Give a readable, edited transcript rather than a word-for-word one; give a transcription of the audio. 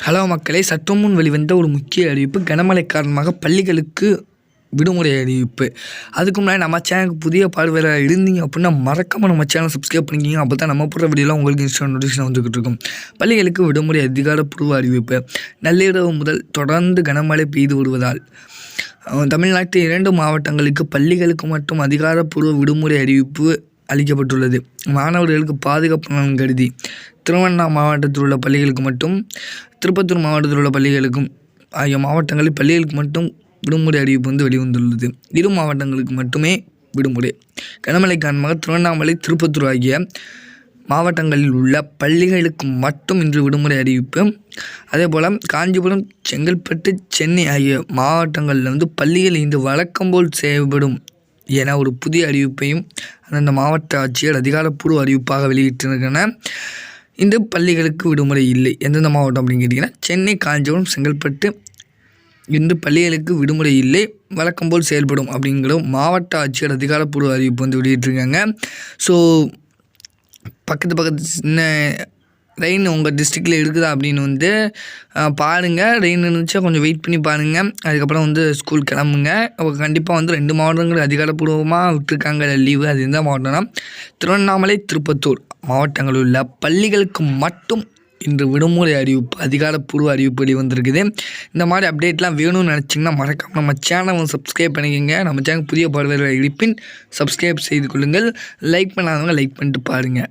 Hello மக்களே, சற்று முன் வெளிவந்த ஒரு முக்கிய அறிவிப்பு. கனமழை காரணமாக பள்ளிகளுக்கு விடுமுறை அறிவிப்பு. அதுக்கு முன்னாடி நம்ம சேனலுக்கு புதிய பார்வையாளர் இருந்தீங்க அப்படின்னா மறக்காமல் நம்ம சேனல் சப்ஸ்கிரைப் பண்ணிக்கிங்க. அப்போ தான் நம்ம போடுற வீடியோலாம் உங்களுக்கு இன்ஸ்டா நோட்டிஃபிகேஷன் வந்துக்கிட்டு இருக்கும். பள்ளிகளுக்கு விடுமுறை அதிகாரப்பூர்வ அறிவிப்பு. நள்ளிரவு முதல் தொடர்ந்து கனமழை பெய்து வருவதால் தமிழ்நாட்டில் 2 மாவட்டங்களுக்கு பள்ளிகளுக்கு மட்டும் அதிகாரப்பூர்வ விடுமுறை அறிவிப்பு அளிக்கப்பட்டுள்ளது. மாணவர்களுக்கு பாதுகாப்பு நலன் கருதி திருவண்ணாமலை மாவட்டத்தில் உள்ள பள்ளிகளுக்கு மட்டும், திருப்பத்தூர் மாவட்டத்தில் உள்ள பள்ளிகளுக்கும் ஆகிய மாவட்டங்களில் பள்ளிகளுக்கு மட்டும் விடுமுறை அறிவிப்பு வெளிவந்துள்ளது. 2 மாவட்டங்களுக்கு மட்டுமே விடுமுறை. கனமழை காரணமாக திருவண்ணாமலை, திருப்பத்தூர் ஆகிய மாவட்டங்களில் உள்ள பள்ளிகளுக்கு மட்டும் இன்று விடுமுறை அறிவிப்பு. அதேபோல் காஞ்சிபுரம், செங்கல்பட்டு, சென்னை ஆகிய மாவட்டங்களில் பள்ளிகள் இன்று வழக்கம்போல் செயல்படும் என ஒரு புதிய அறிவிப்பையும் அந்தந்த மாவட்ட ஆட்சியர் அதிகாரப்பூர்வ அறிவிப்பாக வெளியிட்டிருக்கின்றன. இந்த பள்ளிகளுக்கு விடுமுறை இல்லை. எந்தெந்த மாவட்டம் அப்படின்னு கேட்டிங்கன்னா, சென்னை, காஞ்சிபுரம், செங்கல்பட்டு இன்று பள்ளிகளுக்கு விடுமுறை இல்லை, வழக்கம்போல் செயல்படும் அப்படிங்கிற மாவட்ட ஆட்சியர் அதிகாரப்பூர்வ அறிவிப்பு வெளியிட்டிருக்காங்க. ஸோ பக்கத்து சின்ன ரெயின் உங்கள் டிஸ்ட்ரிக்டில் இருக்குதா அப்படின்னு பாருங்கள். ரெயின் இருந்துச்சா கொஞ்சம் வெயிட் பண்ணி பாருங்கள். அதுக்கப்புறம் ஸ்கூல் கிளம்புங்க. கண்டிப்பாக 2 மாவட்டங்கள் அதிகாரப்பூர்வமாக விட்டுருக்காங்க லீவு. அது எந்த மாவட்டம்னா திருவண்ணாமலை, திருப்பத்தூர் மாவட்டங்களில் உள்ள பள்ளிகளுக்கு மட்டும் இன்று விடுமுறை அறிவிப்பு, அதிகாரப்பூர்வ அறிவிப்பு வெளிவந்திருக்குது. இந்த மாதிரி அப்டேட்லாம் வேணும்னு நினச்சிங்கன்னா மறக்காமல் நம்ம சேனலை சப்ஸ்கிரைப் பண்ணிக்கோங்க. நம்ம சேனல் புதிய பார்வையாளர் இருப்பின் சப்ஸ்கிரைப் செய்து கொள்ளுங்கள். லைக் பண்ணாதவங்க லைக் பண்ணிட்டு பாருங்கள்.